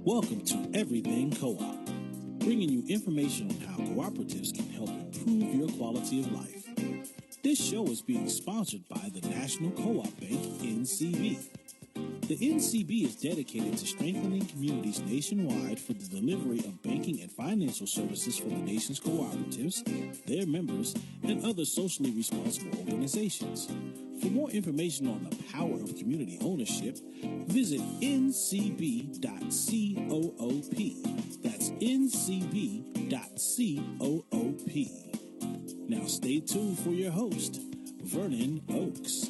Welcome to Everything Co-op, bringing you information on how cooperatives can help improve your quality of life. This show is being sponsored by the National Co-op Bank, NCB. The NCB is dedicated to strengthening communities nationwide for the delivery of banking and financial services for the nation's cooperatives, their members, and other socially responsible organizations. For more information on the power of community ownership, visit ncb.coop. That's ncb.coop. Now stay tuned for your host, Vernon Oakes.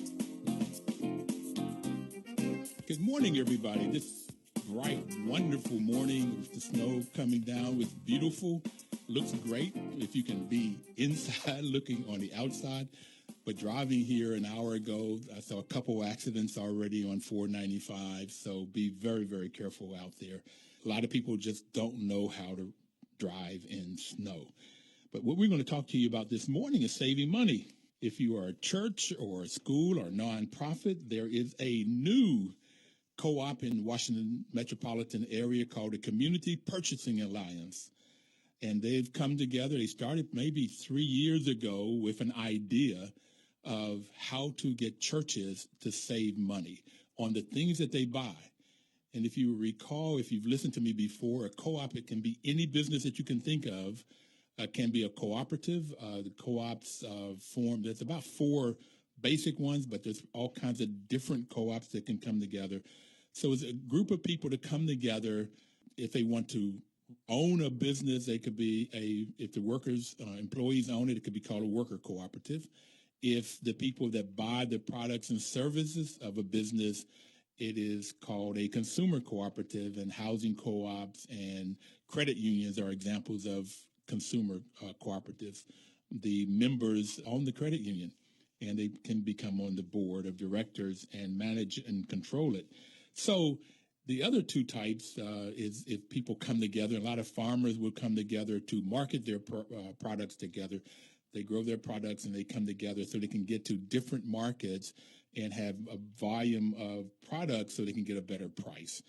Good morning, everybody. This bright, wonderful morning with the snow coming down was beautiful. Looks great if you can be inside looking on the outside. But driving here an hour ago, I saw a couple accidents already on 495. So be very, very careful out there. A lot of people just don't know how to drive in snow. But what we're going to talk to you about this morning is saving money. If you are a church or a school or nonprofit, there is a new co-op in Washington metropolitan area called the Community Purchasing Alliance. And they've come together. They started maybe 3 years ago with an idea of how to get churches to save money on the things that they buy. And if you recall, if you've listened to me before, a co-op, it can be any business that you can think of. Can be a cooperative. The co-ops form, there's about 4 basic ones, but there's all kinds of different co-ops that can come together. So it's a group of people to come together. If they want to own a business, they could be if the workers, employees own it, it could be called a worker cooperative. If the people that buy the products and services of a business, it is called a consumer cooperative, and housing co-ops and credit unions are examples of consumer cooperatives. The members own the credit union, and they can become on the board of directors and manage and control it. So the other 2 types is if people come together. A lot of farmers will come together to market their products together. They grow their products and they come together so they can get to different markets and have a volume of products so they can get a better price.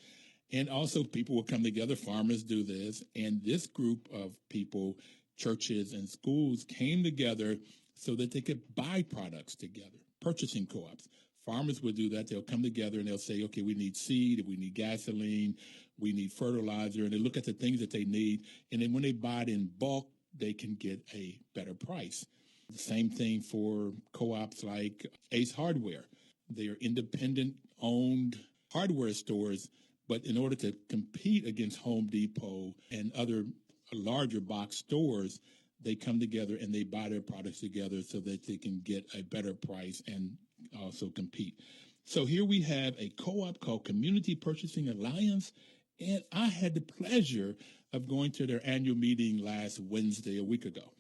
And also people will come together, farmers do this, and this group of people, churches and schools, came together so that they could buy products together, purchasing co-ops. Farmers will do that. They'll come together and they'll say, okay, we need seed, we need gasoline, we need fertilizer, and they look at the things that they need. And then when they buy it in bulk, they can get a better price. The same thing for co-ops like Ace Hardware. They are independent-owned hardware stores, but in order to compete against Home Depot and other larger box stores, they come together and they buy their products together so that they can get a better price and also compete. So here we have a co-op called Community Purchasing Alliance, and I had the pleasure of going to their annual meeting last Wednesday, a week ago.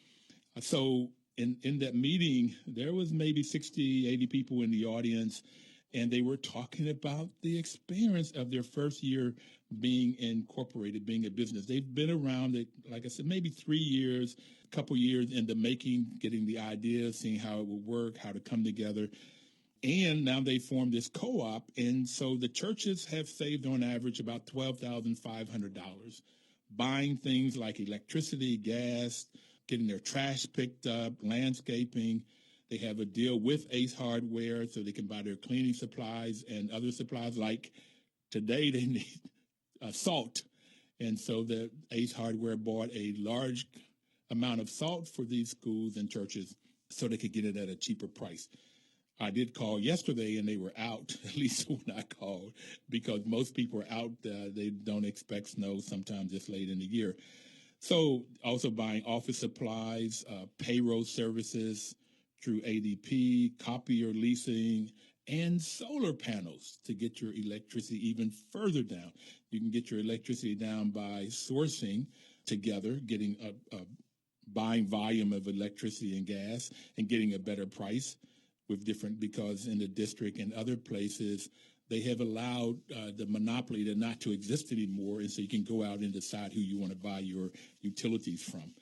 So in that meeting, there was maybe 60, 80 people in the audience, and they were talking about the experience of their first year being incorporated, being a business. They've been around, like I said, maybe 3 years, a couple years in the making, getting the idea, seeing how it would work, how to come together. And now they formed this co-op. And so the churches have saved on average about $12,500 buying things like electricity, gas, getting their trash picked up, landscaping. They have a deal with Ace Hardware so they can buy their cleaning supplies and other supplies. Like today, they need salt. And so the Ace Hardware bought a large amount of salt for these schools and churches so they could get it at a cheaper price. I did call yesterday and they were out, at least when I called, because most people are out. They don't expect snow sometimes this late in the year. So also buying office supplies, payroll services through ADP, copier leasing, and solar panels to get your electricity even further down. You can get your electricity down by sourcing together, getting a buying volume of electricity and gas and getting a better price with different, because in the district and other places, they have allowed the monopoly to not to exist anymore. And so you can go out and decide who you want to buy your utilities from.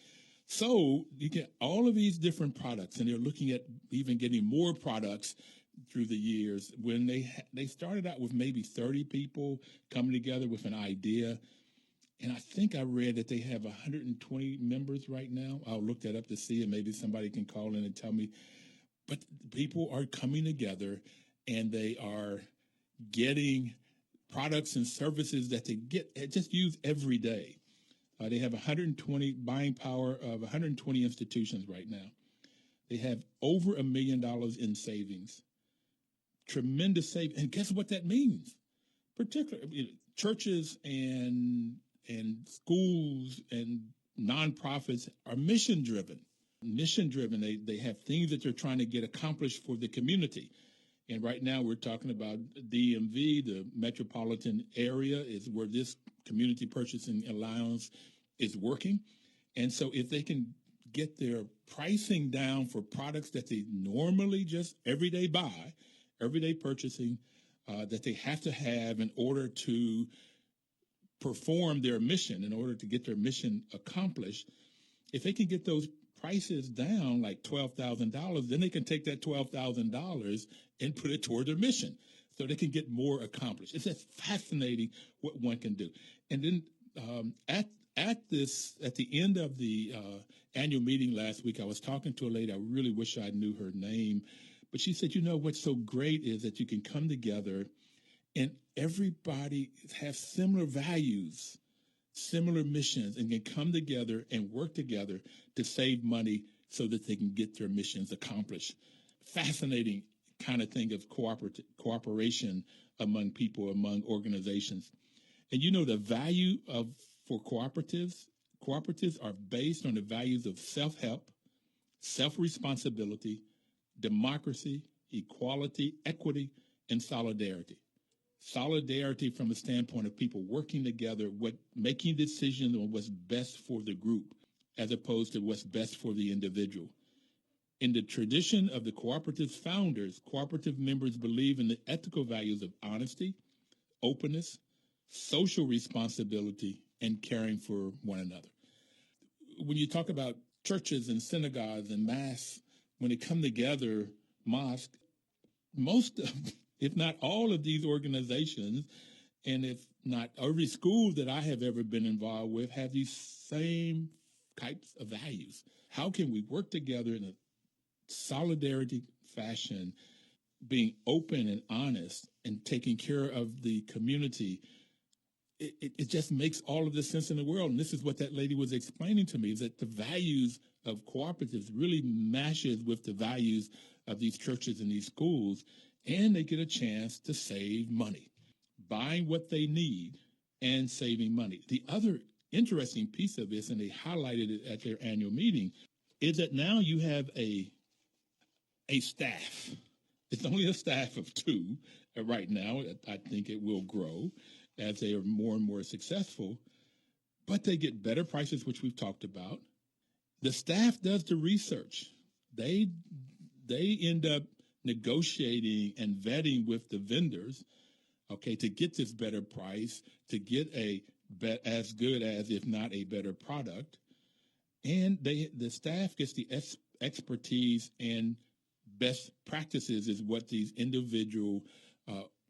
So you get all of these different products, and they're looking at even getting more products through the years. When they started out with maybe 30 people coming together with an idea, And I think I read that they have 120 members right now. I'll look that up to see, and maybe somebody can call in and tell me. But people are coming together, and they are getting products and services that they just use every day. They have 120 buying power of 120 institutions right now. They have over $1 million in savings. Tremendous savings. And guess what that means? Particularly churches and schools and nonprofits are mission driven. They have things that they're trying to get accomplished for the community. And right now we're talking about DMV, the metropolitan area is where this community purchasing alliance is working. And so if they can get their pricing down for products that they normally just everyday buy, everyday purchasing, that they have to have in order to perform their mission, in order to get their mission accomplished, if they can get those prices down like $12,000, then they can take that $12,000 and put it toward their mission so they can get more accomplished. It's just fascinating what one can do. And then at the end of the annual meeting last week, I was talking to a lady. I really wish I knew her name, but she said, what's so great is that you can come together and everybody has similar values, similar missions, and can come together and work together to save money so that they can get their missions accomplished. Fascinating kind of thing of cooperation among people, among organizations. And the value for cooperatives are based on the values of self-help, self-responsibility, democracy, equality, equity, and solidarity. Solidarity from the standpoint of people working together, making decisions on what's best for the group, as opposed to what's best for the individual. In the tradition of the cooperative's founders, cooperative members believe in the ethical values of honesty, openness, social responsibility, and caring for one another. When you talk about churches and synagogues and mass, when they come together, mosque, most of, if not all of these organizations, and if not every school that I have ever been involved with, have these same types of values. How can we work together in a solidarity fashion, being open and honest and taking care of the community? It just makes all of the sense in the world. And this is what that lady was explaining to me, is that the values of cooperatives really matches with the values of these churches and these schools, and they get a chance to save money, buying what they need and saving money. The other interesting piece of this, and they highlighted it at their annual meeting, is that now you have a staff. It's only a staff of 2 right now. I think it will grow as they are more and more successful, but they get better prices, which we've talked about. The staff does the research. They end up negotiating and vetting with the vendors, to get this better price, to get as good as, if not a better product. And the staff gets the expertise and best practices is what these individual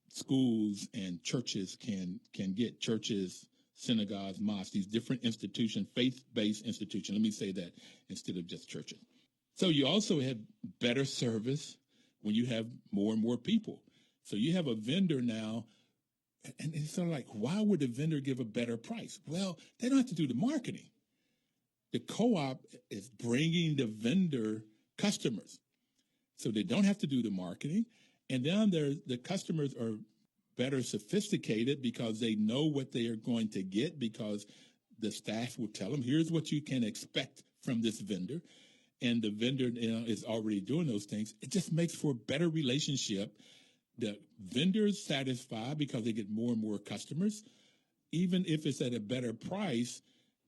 schools and churches can get. Churches, synagogues, mosques, these different institutions, faith-based institutions. Let me say that instead of just churches. So you also have better service when you have more and more people. So you have a vendor now, and it's sort of like, why would the vendor give a better price? Well, they don't have to do the marketing. The co-op is bringing the vendor customers. So they don't have to do the marketing. And then the customers are better sophisticated because they know what they are going to get, because the staff will tell them, here's what you can expect from this vendor. And the vendor is already doing those things. It just makes for a better relationship. The vendors satisfied because they get more and more customers. Even if it's at a better price,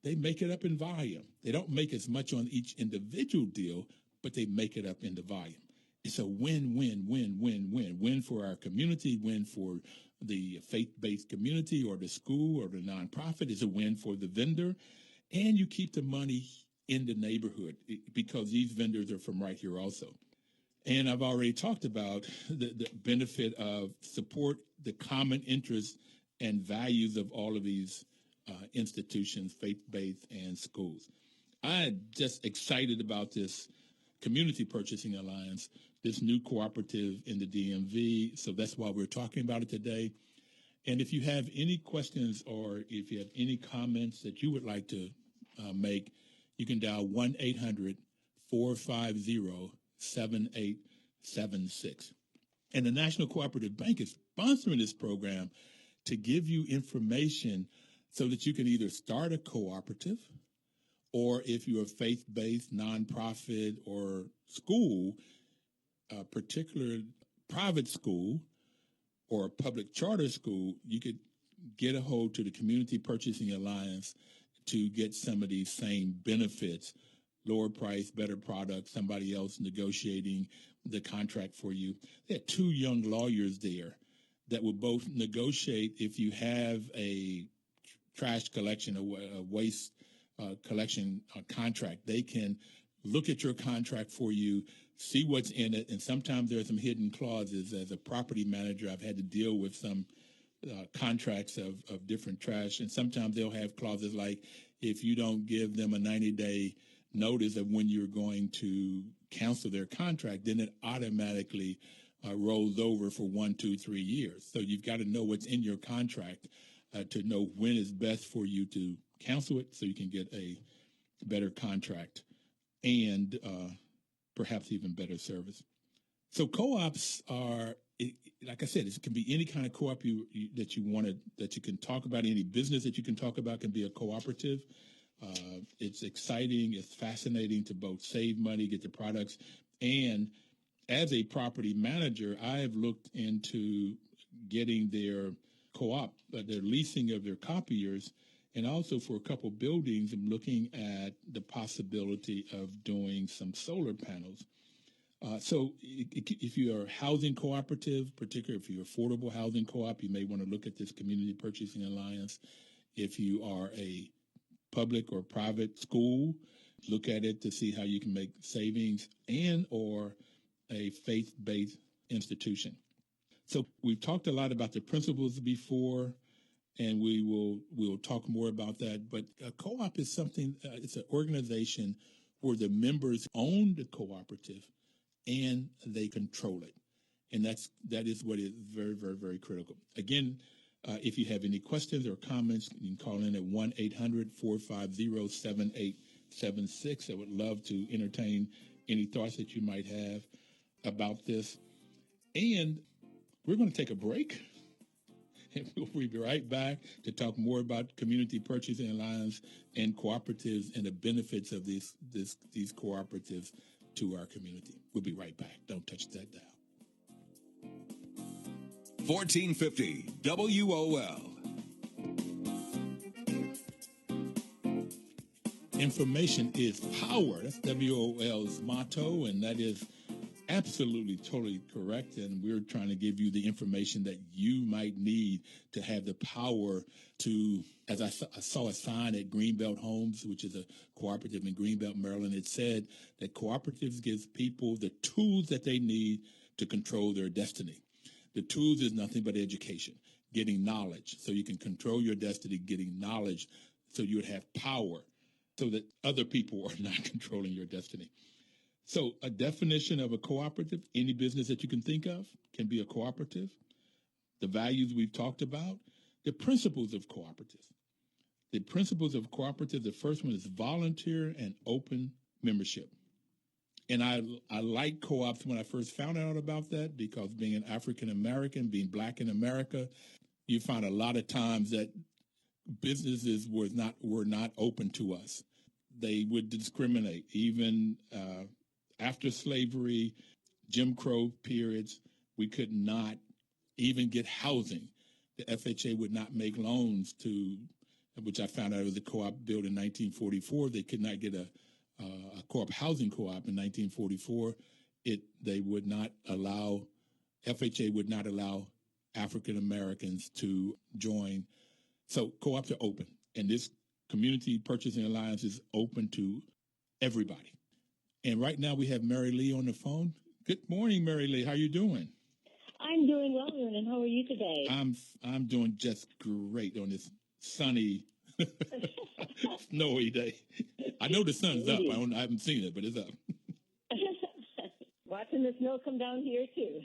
they make it up in volume. They don't make as much on each individual deal, but they make it up in the volume. It's a win for our community, win for the faith-based community or the school or the nonprofit. It's a win for the vendor. And you keep the money in the neighborhood because these vendors are from right here also. And I've already talked about the benefit of support, the common interests and values of all of these institutions, faith-based, and schools. I'm just excited about this Community Purchasing Alliance, this new cooperative in the DMV. So that's why we're talking about it today. And if you have any questions or if you have any comments that you would like to make, you can dial 1-800-450-7876. And the National Cooperative Bank is sponsoring this program to give you information so that you can either start a cooperative, or if you're a faith-based nonprofit or school, a particular private school or a public charter school, you could get a hold to the Community Purchasing Alliance to get some of these same benefits, lower price, better product, somebody else negotiating the contract for you. There are two young lawyers there that will both negotiate if you have a trash collection, a waste collection contract. They can look at your contract for you, see what's in it, and sometimes there are some hidden clauses. As a property manager, I've had to deal with some contracts of different trash, and sometimes they'll have clauses like if you don't give them a 90-day notice of when you're going to cancel their contract, then it automatically rolls over for 1, 2, 3 years. So you've got to know what's in your contract to know when is best for you to cancel it so you can get a better contract and perhaps even better service. So co-ops are, like I said, it can be any kind of co-op that you wanted, that you can talk about. Any business that you can talk about can be a cooperative. It's exciting. It's fascinating to both save money, get the products. And as a property manager, I have looked into getting their co-op, their leasing of their copiers. And also for a couple buildings, I'm looking at the possibility of doing some solar panels. So if you're a housing cooperative, particularly if you're affordable housing co-op, you may want to look at this Community Purchasing Alliance. If you are a public or private school, look at it to see how you can make savings, and or a faith-based institution. So we've talked a lot about the principles before, and we'll talk more about that. But a co-op is something, it's an organization where the members own the cooperative and they control it. And that is what is very, very, very critical. Again, if you have any questions or comments, you can call in at 1-800-450-7876. I would love to entertain any thoughts that you might have about this. And we're going to take a break. And we'll be right back to talk more about Community Purchasing Alliance and cooperatives and the benefits of these cooperatives to our community. We'll be right back. Don't touch that dial. 1450 WOL. Information is power. That's WOL's motto, and that is absolutely, totally correct. And we're trying to give you the information that you might need to have the power to, as I saw a sign at Greenbelt Homes, which is a cooperative in Greenbelt, Maryland. It said that cooperatives gives people the tools that they need to control their destiny. The tools is nothing but education, getting knowledge so you can control your destiny, getting knowledge so you would have power so that other people are not controlling your destiny. So a definition of a cooperative, any business that you can think of can be a cooperative. The values we've talked about, the principles of cooperatives. The principles of cooperative, the first one is volunteer and open membership. And I like co-ops when I first found out about that, because being an African-American, being black in America, you find a lot of times that businesses were not open to us. They would discriminate, even after slavery, Jim Crow periods, we could not even get housing. The FHA would not make loans to, which I found out was a co-op built in 1944. They could not get a co-op housing co-op in 1944. They would not allow, FHA would not allow African Americans to join. So co-ops are open, and this Community Purchasing Alliance is open to everybody. And right now we have Marilee on the phone. Good morning, Marilee. How you doing? I'm doing well, Vernon. How are you today? I'm doing just great on this sunny Snowy day. I know the sun's up. I haven't seen it, but it's up. Watching the snow come down here, too.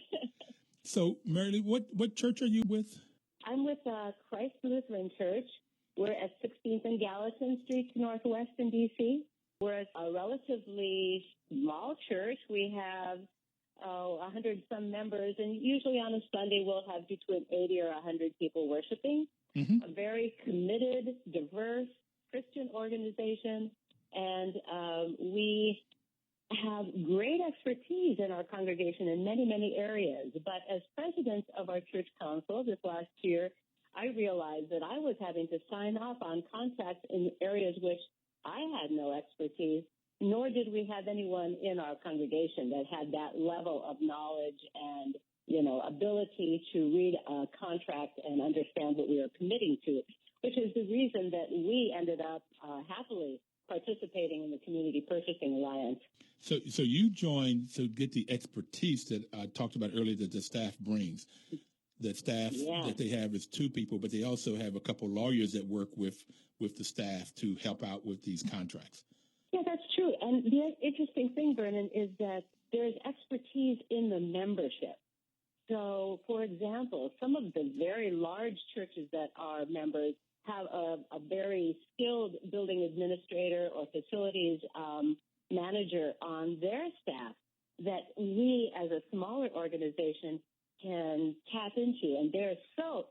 So, Marilee, what church are you with? I'm with Christ Lutheran Church. We're at 16th and Gallatin Street, Northwest in D.C. We're a relatively small church. We have 100-some members, and usually on a Sunday we'll have between 80 or 100 people worshiping. Mm-hmm. A very committed, diverse Christian organization, and we have great expertise in our congregation in many, many areas. But as president of our church council this last year, I realized that I was having to sign off on contracts in areas which I had no expertise, nor did we have anyone in our congregation that had that level of knowledge and, ability to read a contract and understand what we were committing to, which is the reason that we ended up happily participating in the Community Purchasing Alliance. So you joined to get the expertise that I talked about earlier that the staff brings. The staff that they have is 2 people, but they also have a couple lawyers that work with the staff to help out with these contracts. Yeah, that's true. And the interesting thing, Vernon, is that there's expertise in the membership. So, for example, some of the very large churches that are members have a very skilled building administrator or facilities manager on their staff that we, as a smaller organization, can tap into. And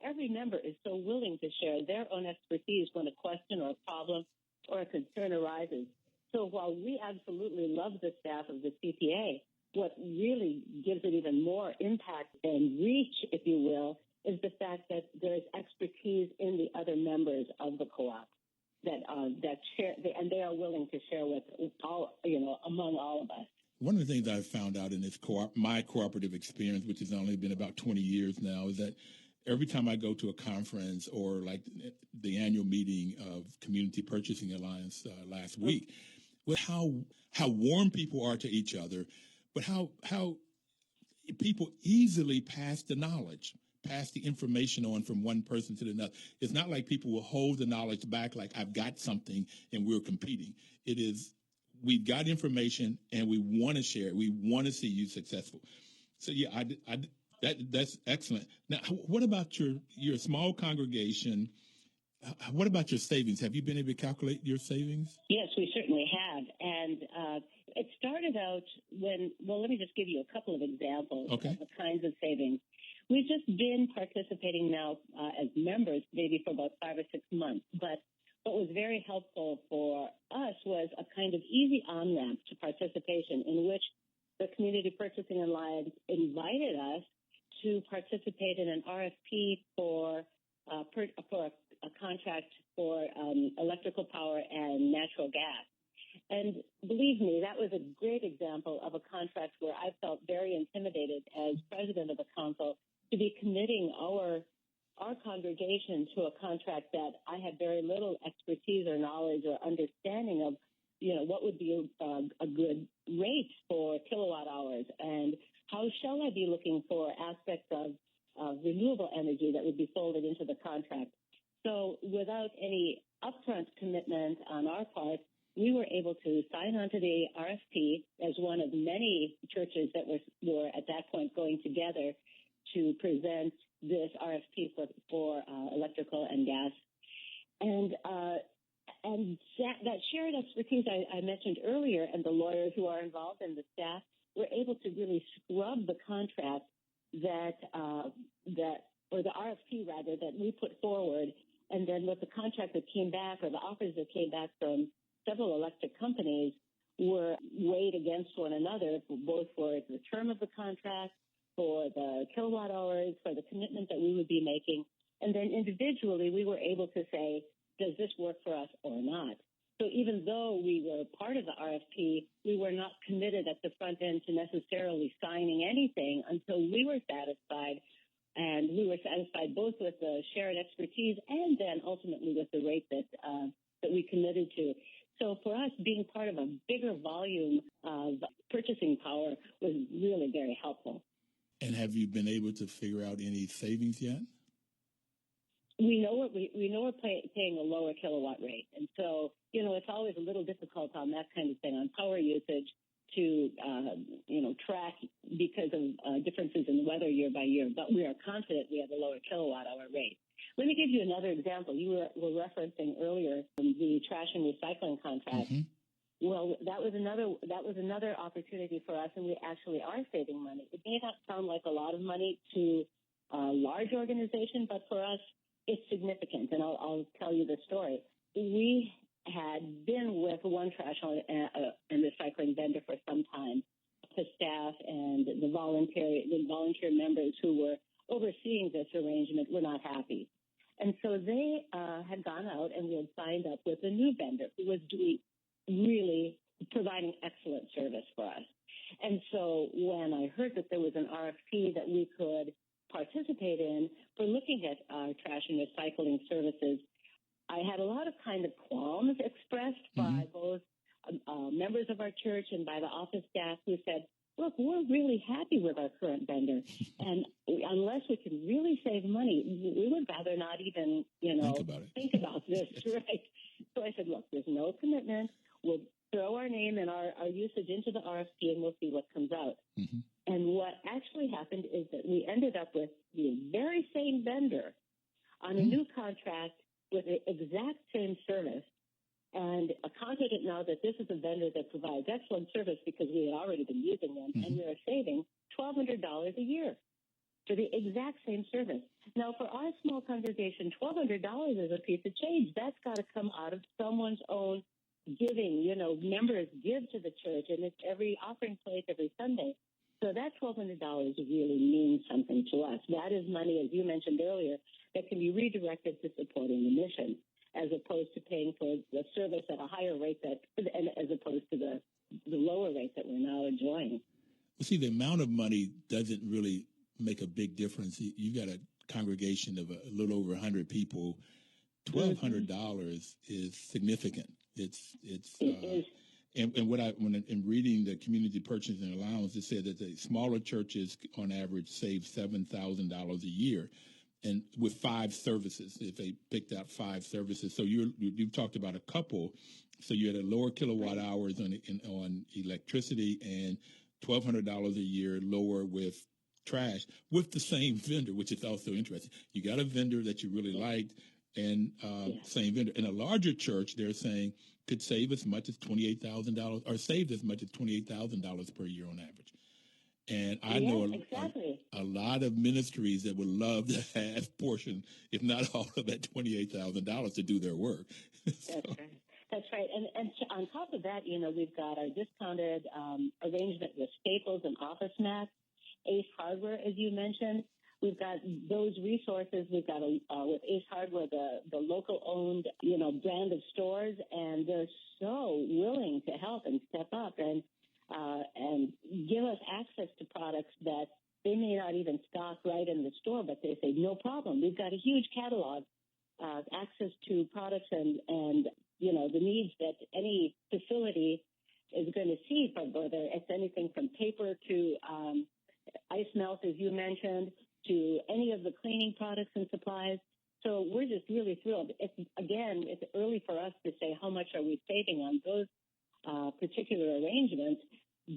every member is so willing to share their own expertise when a question or a problem or a concern arises. So while we absolutely love the staff of the CPA, what really gives it even more impact and reach, if you will, is the fact that there's expertise in the other members of the co-op that share, and they are willing to share with all, among all of us. One of the things I've found out in this my cooperative experience, which has only been about 20 years now, is that every time I go to a conference or like the annual meeting of Community Purchasing Alliance last week, with how warm people are to each other, but how people easily pass the knowledge, pass the information on from one person to another. It's not like people will hold the knowledge back like I've got something and we're competing. It is we've got information and we want to share it. We want to see you successful. So yeah, that's excellent. Now, what about your small congregation? What about your savings? Have you been able to calculate your savings? Yes, we certainly have. And it started out let me just give you a couple of examples of the kinds of savings. We've just been participating now as members maybe for about 5 or 6 months. But what was very helpful for us was a kind of easy on-ramp to participation in which the Community Purchasing Alliance invited us to participate in an RFP for a contract for electrical power and natural gas. And believe me, that was a great example of a contract where I felt very intimidated as president of the council to be committing our congregation to a contract that I had very little expertise or knowledge or understanding of, what would be a good rate for kilowatt hours, and how shall I be looking for aspects of renewable energy that would be folded into the contract. So without any upfront commitment on our part, we were able to sign on to the RFP as one of many churches that were at that point going together to present this RFP for electrical and gas. And that shared expertise I mentioned earlier, and the lawyers who are involved and the staff were able to really scrub the contract or the RFP rather, that we put forward. And then with the contract that came back, or the offers that came back from several electric companies, were weighed against one another, both for the term of the contract, for the kilowatt hours, for the commitment that we would be making. And then individually, we were able to say, does this work for us or not? So even though we were part of the RFP, we were not committed at the front end to necessarily signing anything until we were satisfied. And we were satisfied both with the shared expertise and then ultimately with the rate that we committed to. So for us, being part of a bigger volume of purchasing power was really very helpful. And have you been able to figure out any savings yet? we know we're paying a lower kilowatt rate, and so it's always a little difficult on that kind of thing on power usage to track because of differences in weather year by year. But we are confident we have a lower kilowatt hour rate. Let me give you another example. You were referencing earlier the trash and recycling contract. Mm-hmm. Well, that was another opportunity for us, and we actually are saving money. It may not sound like a lot of money to a large organization, but for us, it's significant, and I'll tell you the story. We had been with one trash and recycling vendor for some time. The staff and the volunteer members who were overseeing this arrangement were not happy. And so they had gone out and we had signed up with a new vendor who was really providing excellent service for us. And so when I heard that there was an RFP that we could participate in for looking at trash and recycling services, I had a lot of kind of qualms expressed by both members of our church and by the office staff who said, look, we're really happy with our current vendor. And unless we can really save money, we would rather not even, think about this, right? So I said, look, there's no commitment. We'll throw our name and our usage into the RFP and we'll see what comes out. Mm-hmm. And what actually happened is that we ended up with the very same vendor on a new contract with the exact same service. And I'm confident now that this is a vendor that provides excellent service because we had already been using them, and we are saving $1,200 a year for the exact same service. Now, for our small congregation, $1,200 is a piece of change. That's got to come out of someone's own giving. Members give to the church, and it's every offering plate every Sunday. So that $1,200 really means something to us. That is money, as you mentioned earlier, that can be redirected to supporting the mission, as opposed to paying for the service at a higher rate as opposed to the lower rate that we're now enjoying. Well, see, the amount of money doesn't really make a big difference. You've got a congregation of a little over 100 people. $1,200 is significant. It is. And when in reading the community purchasing allowance, it said that the smaller churches on average save $7,000 a year. And with 5 services, if they picked out 5 services. So you've talked about a couple. So you had a lower kilowatt hours on electricity and $1,200 a year lower with trash with the same vendor, which is also interesting. You got a vendor that you really liked and same vendor. In a larger church, they're saying could save as much as $28,000 or saved as much as $28,000 per year on average. And I know a lot of ministries that would love to have a portion, if not all of that $28,000 to do their work. That's right. And on top of that, we've got our discounted arrangement with Staples and OfficeMax, Ace Hardware, as you mentioned. We've got those resources. We've got with Ace Hardware, the local owned, brand of stores, and they're so willing to help and step up and give us access to products that they may not even stock right in the store, but they say, no problem. We've got a huge catalog, access to products and the needs that any facility is going to see, whether it's anything from paper to ice melt, as you mentioned, to any of the cleaning products and supplies. So we're just really thrilled. It's early for us to say how much are we saving on those particular arrangements,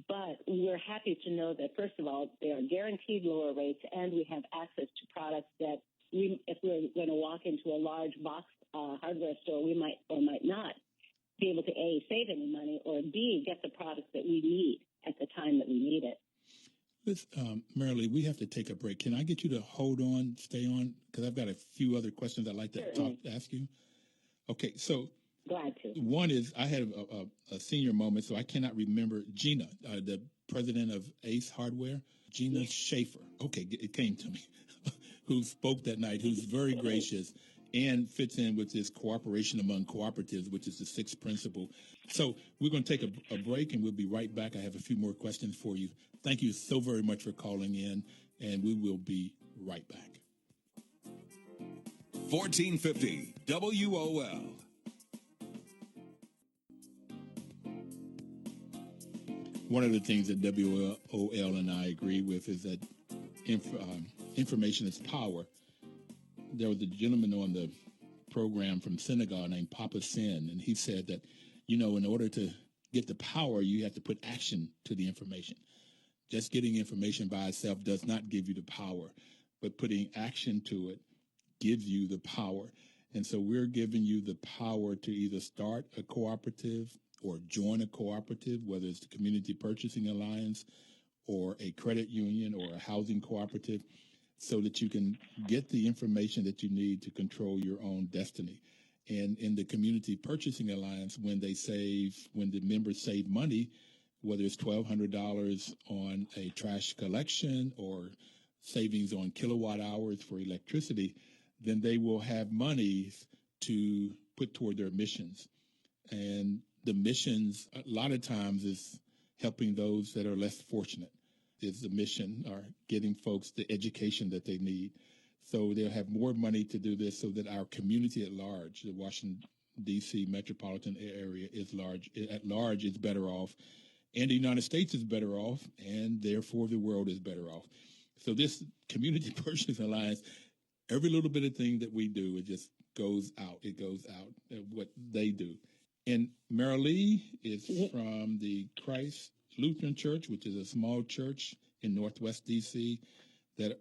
but we're happy to know that, first of all, they are guaranteed lower rates, and we have access to products that if we're going to walk into a large box hardware store, we might or might not be able to, A, save any money, or B, get the products that we need at the time that we need it. Marilee, we have to take a break. Can I get you to stay on? Because I've got a few other questions I'd like to ask you. Okay, so glad to. One is I had a senior moment, so I cannot remember Gina, the president of Ace Hardware, Gina Schaefer. Okay, it came to me, who spoke that night, who's very gracious and fits in with this cooperation among cooperatives, which is the 6th principle. So we're going to take a break, and we'll be right back. I have a few more questions for you. Thank you so very much for calling in, and we will be right back. 1450 WOL. One of the things that WOL and I agree with is that information is power. there was a gentleman on the program from Senegal named Papa Sin, and he said that, in order to get the power, you have to put action to the information. Just getting information by itself does not give you the power, but putting action to it gives you the power. And so we're giving you the power to either start a cooperative or join a cooperative, whether it's the Community Purchasing Alliance or a credit union or a housing cooperative, so that you can get the information that you need to control your own destiny. And in the Community Purchasing Alliance, when the members save money, whether it's $1,200 on a trash collection or savings on kilowatt hours for electricity, then they will have monies to put toward their missions. And the missions, a lot of times, is helping those that are less fortunate. Is the mission, or getting folks the education that they need. So they'll have more money to do this so that our community at large, the Washington, D.C. metropolitan area is better off, and the United States is better off, and therefore the world is better off. So this Community Purchasing Alliance, every little bit of thing that we do, it just goes out. It goes out, what they do. And Marilee is from the Christ Lutheran Church, which is a small church in Northwest D.C. that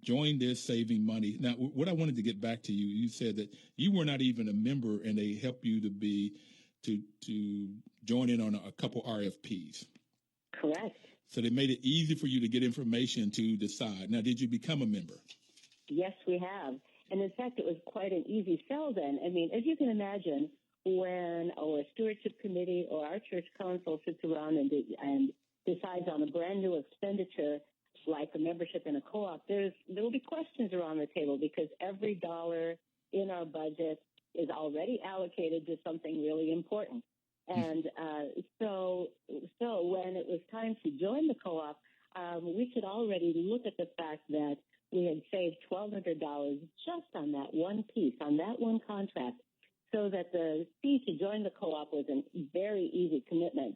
joined this saving money. Now, what I wanted to get back to you said that you were not even a member, and they helped you to join in on a couple RFPs. Correct. So they made it easy for you to get information to decide. Now, did you become a member? Yes, we have. And in fact, it was quite an easy sell then. I mean, as you can imagine, when our stewardship committee or our church council sits around and decides on a brand new expenditure like a membership in a co-op, there will be questions around the table because every dollar in our budget is already allocated to something really important. And so when it was time to join the co-op, we could already look at the fact that we had saved $1,200 just on that one piece, on that one contract, so that the fee to join the co-op was a very easy commitment,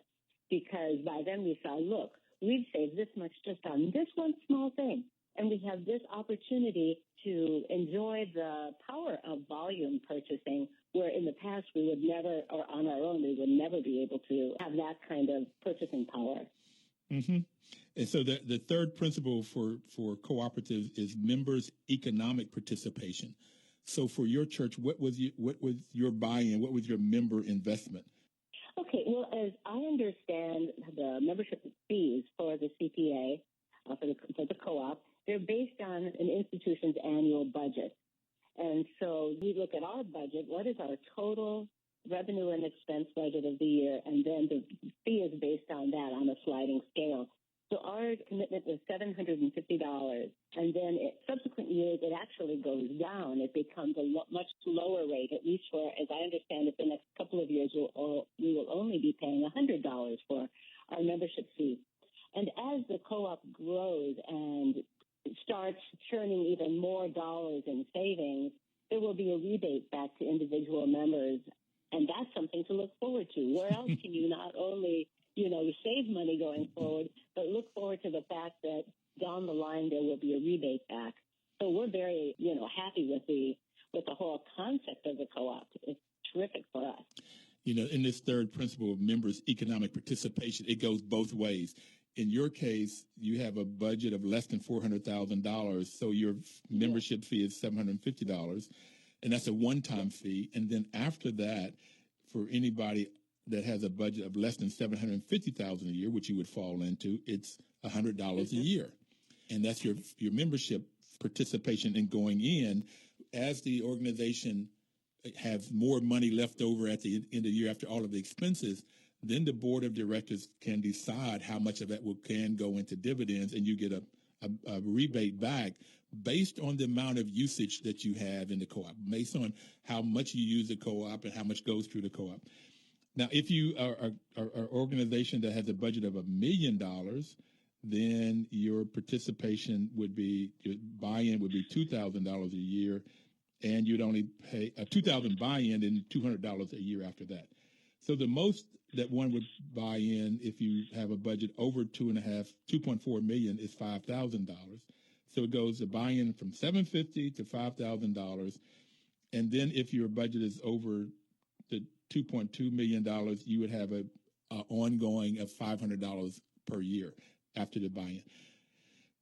because by then we saw, look, we've saved this much just on this one small thing, and we have this opportunity to enjoy the power of volume purchasing, where in the past we would never, or on our own, we would never be able to have that kind of purchasing power. Mm-hmm. And so the third principle for cooperatives is members' economic participation. So for your church, what was your buy-in? What was your member investment? Okay, well, as I understand the membership fees for the CPA, for the co-op, they're based on an institution's annual budget. And so we look at our budget, what is our total revenue and expense budget of the year, and then the fee is based on that on a sliding scale. So our commitment was $750, and then subsequent years it actually goes down. It becomes a much lower rate, at least for, as I understand it, the next couple of years we will only be paying $100 for our membership fee. And as the co-op grows and starts churning even more dollars in savings, there will be a rebate back to individual members, and that's something to look forward to. Where else can you not only save money going forward, but look forward to the fact that down the line there will be a rebate back. So we're very, happy with the whole concept of the co-op. It's terrific for us. In this third principle of members' economic participation, it goes both ways. In your case, you have a budget of less than $400,000, so your membership fee is $750, and that's a one-time fee. And then after that, for anybody that has a budget of less than $750,000 a year, which you would fall into, it's $100 a year. And that's your membership participation in going in. As the organization has more money left over at the end of the year after all of the expenses, then the board of directors can decide how much of that can go into dividends, and you get a rebate back based on the amount of usage that you have in the co-op, based on how much you use the co-op and how much goes through the co-op. Now, if you are an organization that has a budget of $1 million, then your participation your buy-in would be $2,000 a year, and you'd only pay $2,000 buy-in and $200 a year after that. So the most that one would buy in if you have a budget over $2.4 million is $5,000. So it goes to buy-in from $750 to $5,000. And then if your budget is over the $2.2 million, you would have a ongoing of $500 per year after the buy-in.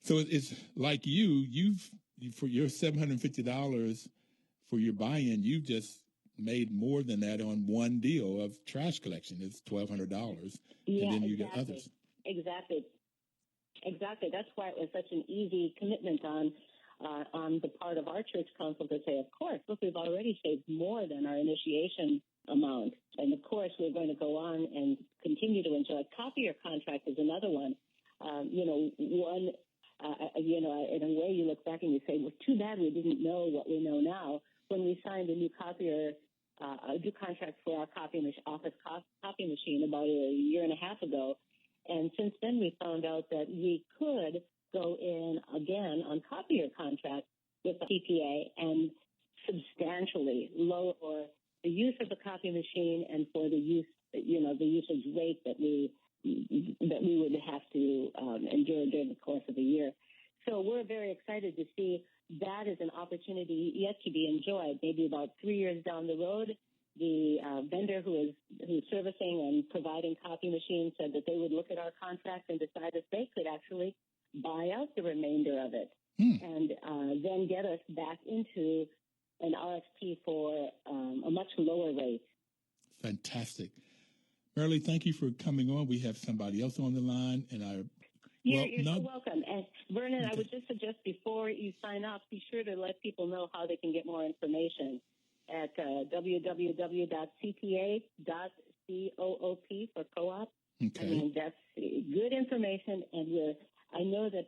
So it's like you've for your $750 for your buy-in, you just made more than that on one deal of trash collection. It's $1,200, yeah, and then you exactly. get others. Exactly. That's why it was such an easy commitment on the part of our church council to say, of course, look, we've already saved more than our initiation amount. And, of course, we're going to go on and continue to enjoy. Copier contract is another one. In a way you look back and you say, well, too bad we didn't know what we know now. When we signed a new copier, a new contract for our office copy machine about a year and a half ago, and since then we found out that we could go in again on copier contracts with the CPA and substantially lower the use of the copy machine and for the use, the usage rate that we would have to endure during the course of a year. So we're very excited to see that as an opportunity yet to be enjoyed. Maybe about 3 years down the road, the vendor who's servicing and providing copy machines said that they would look at our contract and decide if they could actually buy out the remainder of it and then get us back into an RFP for a much lower rate. Fantastic. Marilee, thank you for coming on. We have somebody else on the line, and you're so welcome. And Vernon, okay. I would just suggest before you sign up, be sure to let people know how they can get more information at www.cpa.coop for co-op. Okay. I mean, that's good information, and I know that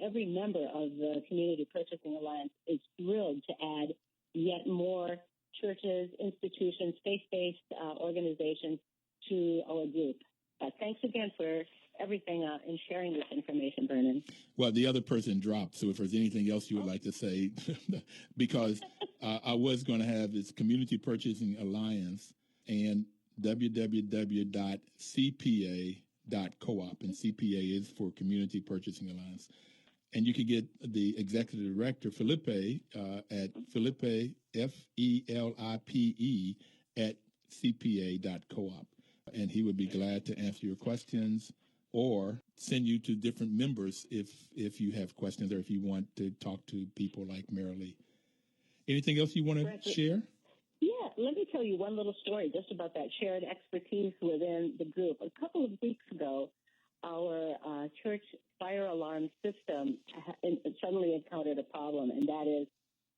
every member of the Community Purchasing Alliance is thrilled to add yet more churches, institutions, faith-based organizations to our group. Thanks again for everything and sharing this information, Vernon. Well, the other person dropped, so if there's anything else you would like to say, because I was going to have this Community Purchasing Alliance and www.cpa.coop, and CPA is for Community Purchasing Alliance. And you can get the executive director, Felipe, at Felipe, Felipe, at cpa.coop. And he would be glad to answer your questions or send you to different members if you have questions or if you want to talk to people like Marilee. Anything else you want to share? Yeah, let me tell you one little story just about that shared expertise within the group. A couple of weeks ago, our church fire alarm system suddenly encountered a problem, and that is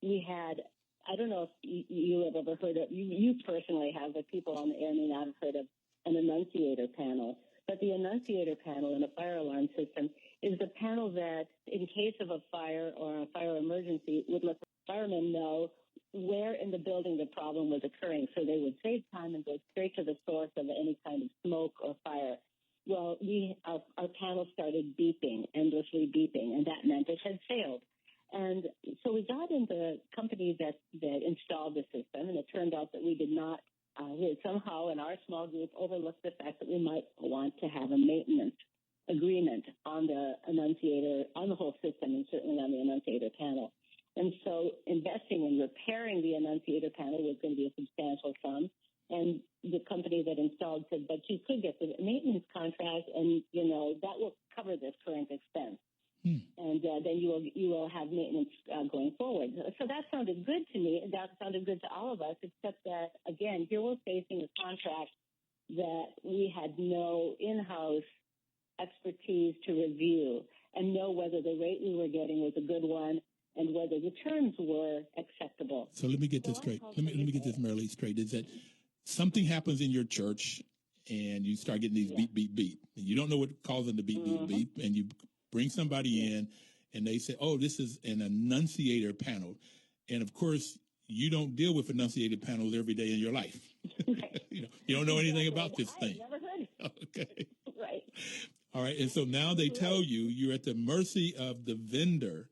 we had, I don't know if you have ever heard of, you personally have, but people on the air may not have heard of an annunciator panel. But the annunciator panel in a fire alarm system is the panel that, in case of a fire or a fire emergency, would let the firemen know where in the building the problem was occurring, so they would save time and go straight to the source of any kind of smoke or fire. Well, our panel started beeping, endlessly beeping, and that meant it had failed. And so we got in the company that installed the system, and it turned out that we did not, we had somehow in our small group overlooked the fact that we might want to have a maintenance agreement on the annunciator, on the whole system, and certainly on the annunciator panel. And so investing in repairing the annunciator panel was going to be a substantial sum. And the company that installed said, but you could get the maintenance contract, and, that will cover this current expense. And then you will have maintenance going forward. So that sounded good to me, and that sounded good to all of us, except that, again, here we're facing a contract that we had no in-house expertise to review and know whether the rate we were getting was a good one and whether the terms were acceptable. So let me get this straight. Let me get this, Marilee, straight. Is that something happens in your church and you start getting these beep, beep, beep, and you don't know what causing the beep, beep, beep, and you bring somebody in and they say, oh, this is an annunciator panel. And of course, you don't deal with annunciator panels every day in your life. You don't know anything about this thing. I've never heard of it. Okay. Right. All right. And so now they tell you you're at the mercy of the vendor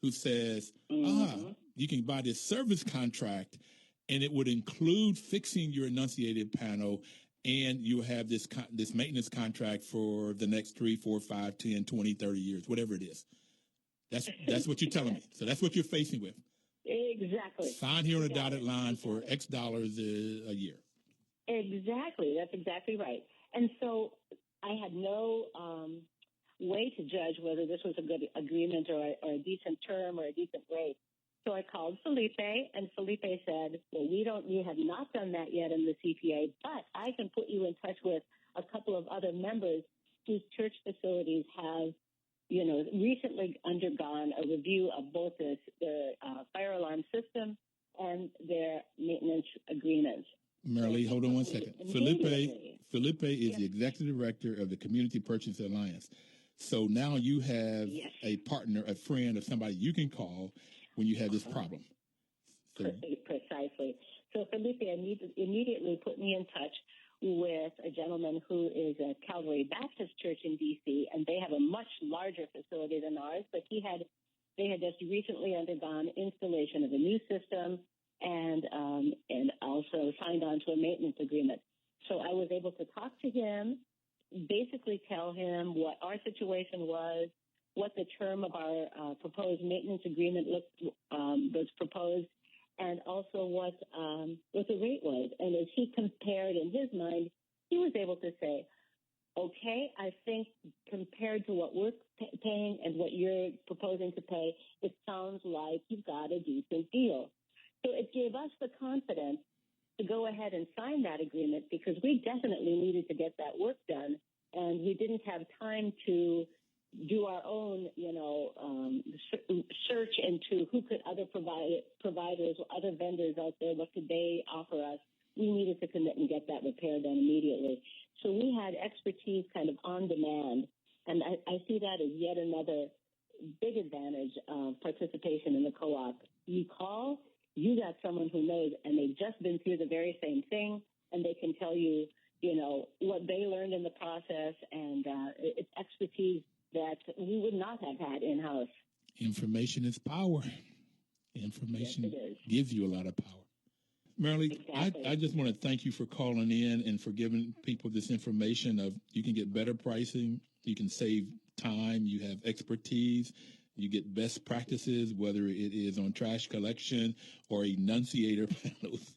who says, you can buy this service contract and it would include fixing your annunciated panel, and you have this maintenance contract for the next 3, 4, 5, 10, 20, 30 years, whatever it is. That's what you're telling me. So that's what you're facing with. Exactly. Sign here on a dotted line for X dollars a year. Exactly. That's exactly right. And so I had no way to judge whether this was a good agreement or a decent term or a decent rate. So I called Felipe, and Felipe said, well, we have not done that yet in the CPA, but I can put you in touch with a couple of other members whose church facilities have, recently undergone a review of both their fire alarm system and their maintenance agreements. Marilee, hold on one second. Felipe is the executive director of the Community Purchase Alliance. So now you have a partner, a friend, or somebody you can call when you have this problem. So, precisely. So Felipe immediately put me in touch with a gentleman who is a Calvary Baptist Church in D.C., and they have a much larger facility than ours, but they had just recently undergone installation of a new system and also signed on to a maintenance agreement. So I was able to talk to him, basically tell him what our situation was, what the term of our proposed maintenance agreement was proposed, and also what the rate was. And as he compared in his mind, he was able to say, okay, I think compared to what we're paying and what you're proposing to pay, it sounds like you've got a decent deal. So it gave us the confidence to go ahead and sign that agreement because we definitely needed to get that work done, and we didn't have time to do our own, search into who could other providers or other vendors out there, what could they offer us. We needed to commit and get that repair done immediately. So we had expertise kind of on demand, and I see that as yet another big advantage of participation in the co-op. You call, you got someone who knows, and they've just been through the very same thing, and they can tell you, what they learned in the process, and it's expertise that we would not have had in-house. Information is power. Information gives you a lot of power. Marilee, exactly. I just want to thank you for calling in and for giving people this information of you can get better pricing, you can save time, you have expertise, you get best practices, whether it is on trash collection or enunciator panels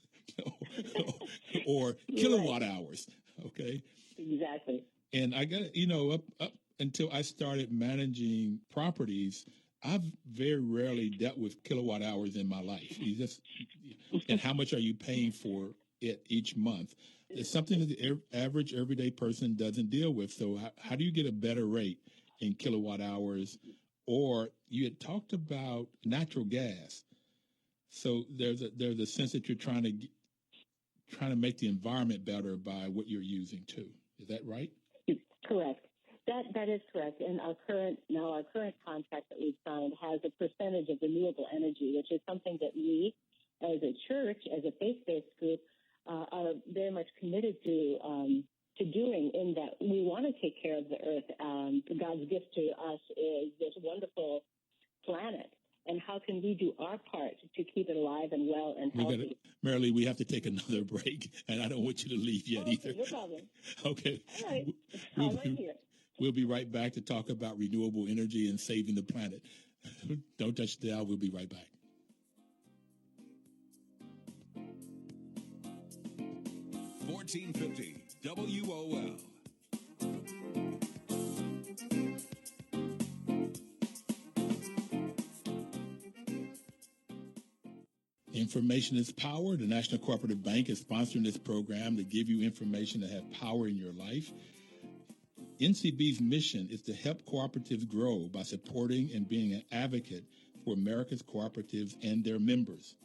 or kilowatt hours. Okay. Exactly. And I got, up until I started managing properties, I've very rarely dealt with kilowatt hours in my life. And how much are you paying for it each month? It's something that the average everyday person doesn't deal with. So how do you get a better rate in kilowatt hours? Or you had talked about natural gas. So there's a sense that you're trying to make the environment better by what you're using too. Is that right? Correct. That is correct. And our current contract that we've signed has a percentage of renewable energy, which is something that we, as a church, as a faith-based group, are very much committed to doing. In that we want to take care of the earth. God's gift to us is this wonderful planet. And how can we do our part to keep it alive and well and healthy? Marilee, we have to take another break, and I don't want you to leave yet either. No problem. Okay. All right. I'm right here. We'll be right back to talk about renewable energy and saving the planet. Don't touch the dial. We'll be right back. $14.50 WOL. Information is power. The National Cooperative Bank is sponsoring this program to give you information to have power in your life. NCB's mission is to help cooperatives grow by supporting and being an advocate for America's cooperatives and their members,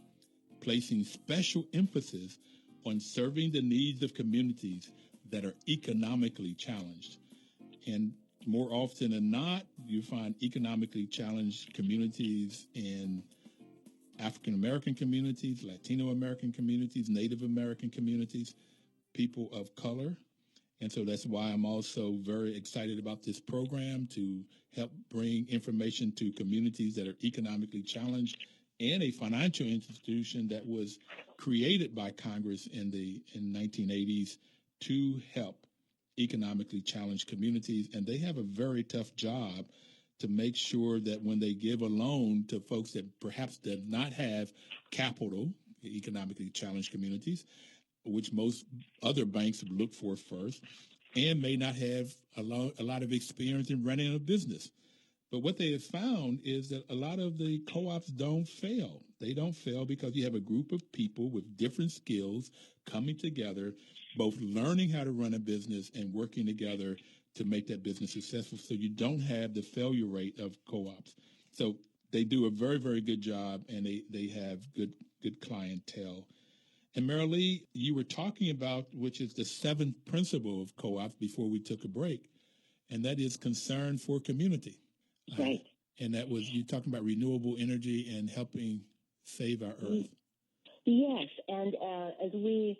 placing special emphasis on serving the needs of communities that are economically challenged. And more often than not, you find economically challenged communities in African American communities, Latino American communities, Native American communities, people of color. And so that's why I'm also very excited about this program to help bring information to communities that are economically challenged, and a financial institution that was created by Congress in 1980s to help economically challenged communities. And they have a very tough job to make sure that when they give a loan to folks that perhaps did not have capital, economically challenged communities, which most other banks would look for first, and may not have a lot of experience in running a business. But what they have found is that a lot of the co-ops don't fail. They don't fail because you have a group of people with different skills coming together, both learning how to run a business and working together to make that business successful. So you don't have the failure rate of co-ops. So they do a very, very good job, and they have good clientele. And Marilee, you were talking about, which is the seventh principle of co-ops before we took a break, and that is concern for community. Right. And that was, you talking about renewable energy and helping save our earth. Yes, and as we,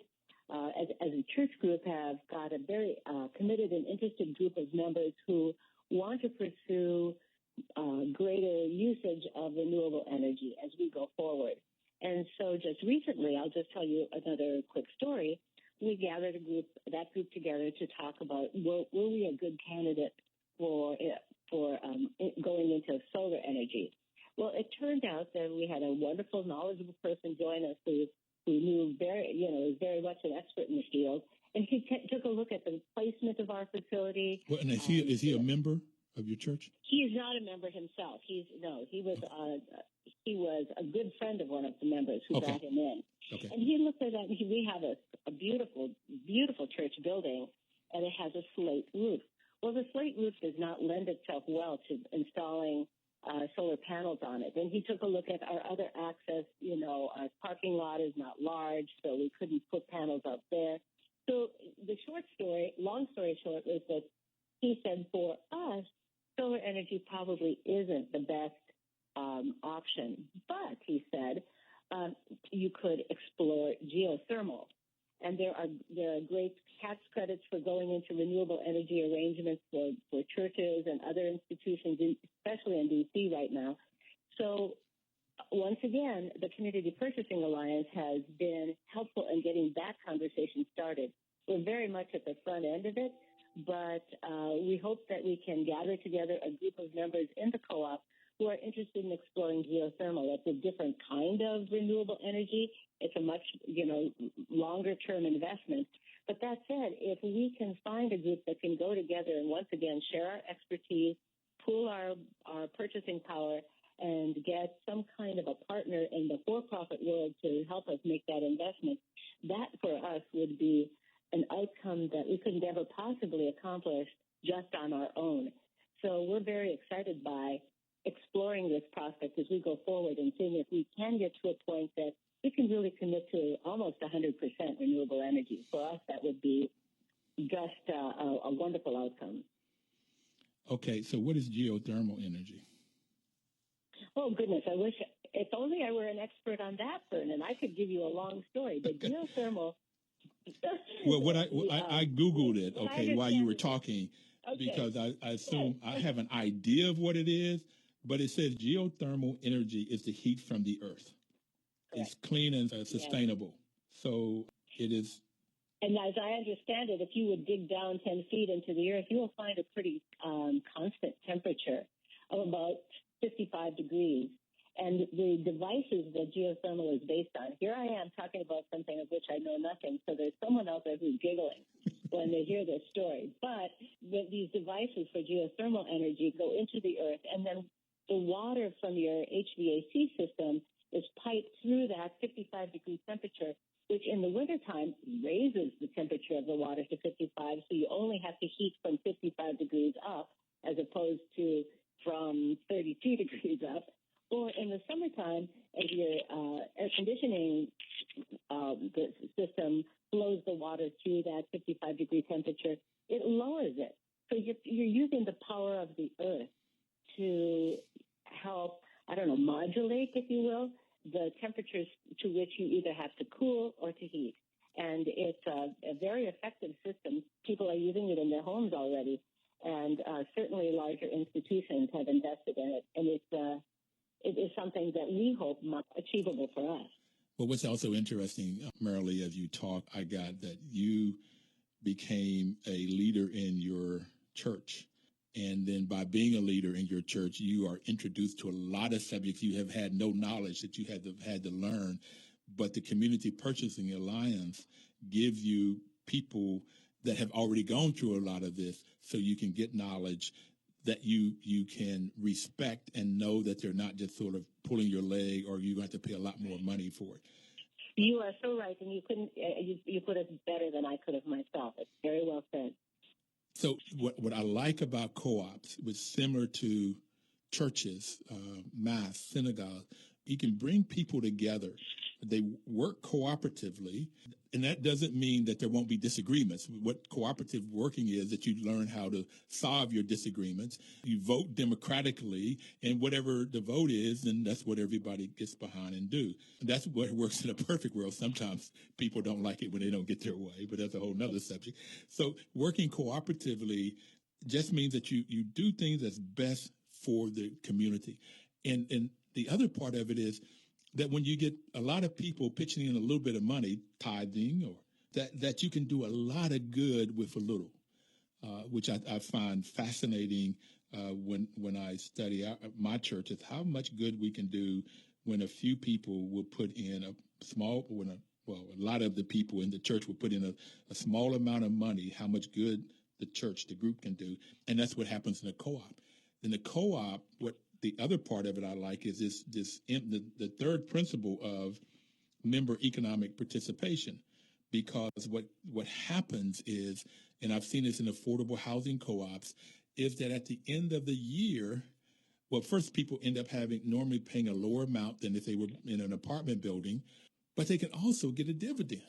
as a church group, have got a very committed and interested group of members who want to pursue greater usage of renewable energy as we go forward. And so just recently, I'll just tell you another quick story. We gathered that group together to talk about were we a good candidate for going into solar energy. Well, it turned out that we had a wonderful, knowledgeable person join us who knew is very much an expert in the field, and he took a look at the placement of our facility. Well, and is he a member of your church? He is not a member himself. He was a good friend of one of the members who brought him in. Okay. And he looked at that, and we have a beautiful, beautiful church building, and it has a slate roof. Well, the slate roof does not lend itself well to installing solar panels on it. And he took a look at our other access. Our parking lot is not large, so we couldn't put panels up there. So long story short, is that he said for us, solar energy probably isn't the best option. But, he said, you could explore geothermal. And there are great tax credits for going into renewable energy arrangements for churches and other institutions, especially in D.C. right now. So once again, the Community Purchasing Alliance has been helpful in getting that conversation started. We're very much at the front end of it, but we hope that we can gather together a group of members in the co-op who are interested in exploring geothermal. It's a different kind of renewable energy. It's a much, longer-term investment. But that said, if we can find a group that can go together and once again share our expertise, pool our purchasing power, and get some kind of a partner in the for-profit world to help us make that investment, that for us would be an outcome that we could never possibly accomplish just on our own. So we're very excited by exploring this prospect as we go forward and seeing if we can get to a point that we can really commit to almost 100% renewable energy. For us, that would be just a wonderful outcome. Okay, so what is geothermal energy? Oh, goodness, I wish, if only I were an expert on that, Vernon. I could give you a long story. But geothermal... Well, I Googled it, while you were talking, because I assume I have an idea of what it is, but it says geothermal energy is the heat from the earth. Correct. It's clean and sustainable. Yes. So it is. And as I understand it, if you would dig down 10 feet into the earth, you will find a pretty constant temperature of about 55 degrees. And the devices that geothermal is based on, here I am talking about something of which I know nothing, so there's someone out there who's giggling when they hear this story. But these devices for geothermal energy go into the earth, and then the water from your HVAC system is piped through that 55-degree temperature, which in the wintertime raises the temperature of the water to 55, so you only have to heat from 55 degrees up as opposed to from 32 degrees up. Or in the summertime, as your air conditioning the system flows the water through that 55-degree temperature, it lowers it. So you're using the power of the earth to help, modulate, if you will, the temperatures to which you either have to cool or to heat. And it's a very effective system. People are using it in their homes already, and certainly larger institutions have invested in it. And it is something that we hope achievable for us. Well, what's also interesting, Marilee, as you talk, I got that you became a leader in your church. And then by being a leader in your church, you are introduced to a lot of subjects you have had no knowledge that you had to learn. But the Community Purchasing Alliance gives you people that have already gone through a lot of this, so you can get knowledge that you can respect and know that they're not just sort of pulling your leg, or you're going to have to pay a lot more money for it. You are so right, and you couldn't. You put it better than I could have myself. It's very well said. So what I like about co-ops, which is similar to churches, mass, synagogue, you can bring people together. They work cooperatively, and that doesn't mean that there won't be disagreements. What cooperative working is that you learn how to solve your disagreements. You vote democratically, and whatever the vote is, then that's what everybody gets behind and do. And that's what works in a perfect world. Sometimes people don't like it when they don't get their way, but that's a whole nother subject. So working cooperatively just means that you do things that's best for the community. And the other part of it is that when you get a lot of people pitching in a little bit of money, tithing, or that you can do a lot of good with a little, which I find fascinating when I study my church, is how much good we can do when a few people will put in a lot of the people in the church will put in a small amount of money, how much good the group can do. And that's what happens in a co-op. In the co-op, the other part of it I like is the third principle of member economic participation, because what happens is, and I've seen this in affordable housing co-ops, is that at the end of the year, well, first people end up normally paying a lower amount than if they were in an apartment building, but they can also get a dividend.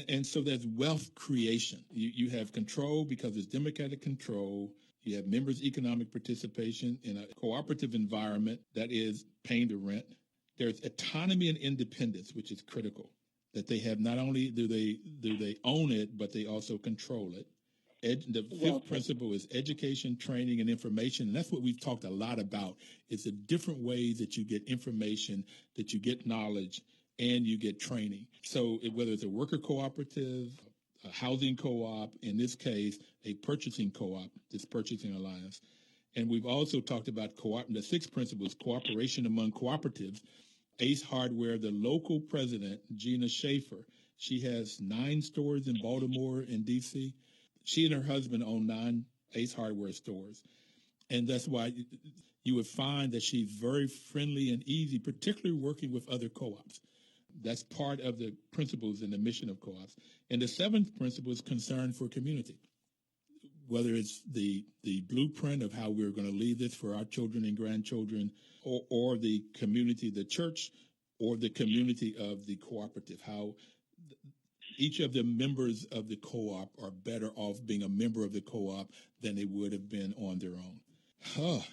And so there's wealth creation. You have control because it's democratic control. You have members' economic participation in a cooperative environment that is paying the rent. There's autonomy and independence, which is critical. That they have, not only do they own it, but they also control it. The fifth principle is education, training, and information. And that's what we've talked a lot about. It's the different ways that you get information, that you get knowledge, and you get training. So whether it's a worker cooperative, a housing co-op, in this case, a purchasing co-op, this purchasing alliance. And we've also talked about the sixth principle is cooperation among cooperatives. Ace Hardware, the local president, Gina Schaefer, she has 9 stores in Baltimore and D.C. She and her husband own 9 Ace Hardware stores. And that's why you would find that she's very friendly and easy, particularly working with other co-ops. That's part of the principles and the mission of co-ops. And the 7th principle is concern for community. Whether it's the blueprint of how we're going to leave this for our children and grandchildren, or the community, the church, or the community of the cooperative, how each of the members of the co-op are better off being a member of the co-op than they would have been on their own.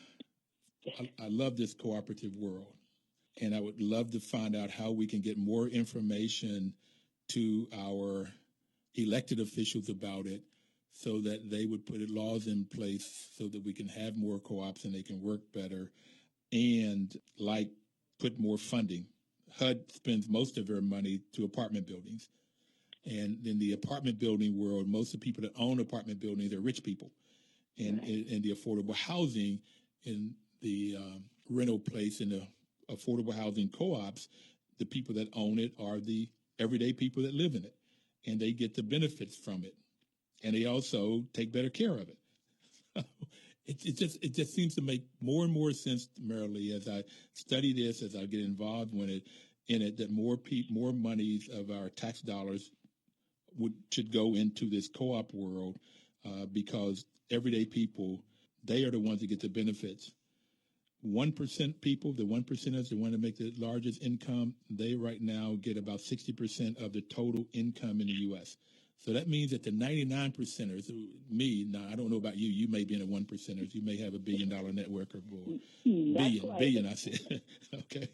I love this cooperative world. And I would love to find out how we can get more information to our elected officials about it, so that they would put laws in place so that we can have more co-ops and they can work better, and put more funding. HUD spends most of their money to apartment buildings. And in the apartment building world, most of the people that own apartment buildings are rich people. And in the affordable housing, in the rental place, in the affordable housing co-ops, the people that own it are the everyday people that live in it, and they get the benefits from it, and they also take better care of it. It just seems to make more and more sense, Marilee, as I study this, as I get involved in it, that more monies of our tax dollars should go into this co-op world, because everyday people, they are the ones that get the benefits. 1% people, the 1%ers, the one that make the largest income, they right now get about 60% of the total income in the U.S. So that means that the 99%ers, me, now I don't know about you, you may be in the 1%ers, you may have $1 billion network or more. Billion, I said. Okay.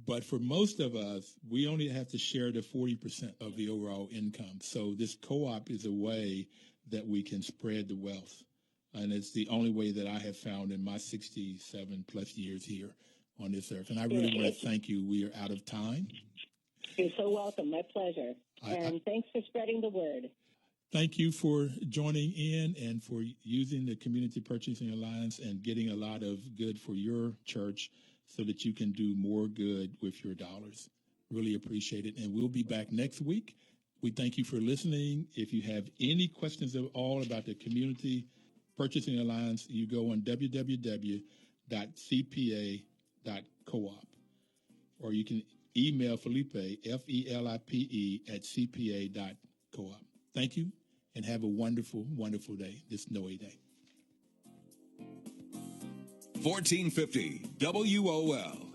But for most of us, we only have to share the 40% of the overall income. So this co-op is a way that we can spread the wealth. And it's the only way that I have found in my 67 plus years here on this earth. And I really want to thank you. We are out of time. You're so welcome. My pleasure. And thanks for spreading the word. Thank you for joining in and for using the Community Purchasing Alliance and getting a lot of good for your church so that you can do more good with your dollars. Really appreciate it. And we'll be back next week. We thank you for listening. If you have any questions at all about the Community Purchasing Alliance, you go on www.cpa.coop, or you can email Felipe, Felipe, at cpa.coop. Thank you, and have a wonderful, wonderful day, this snowy day. 1450 WOL.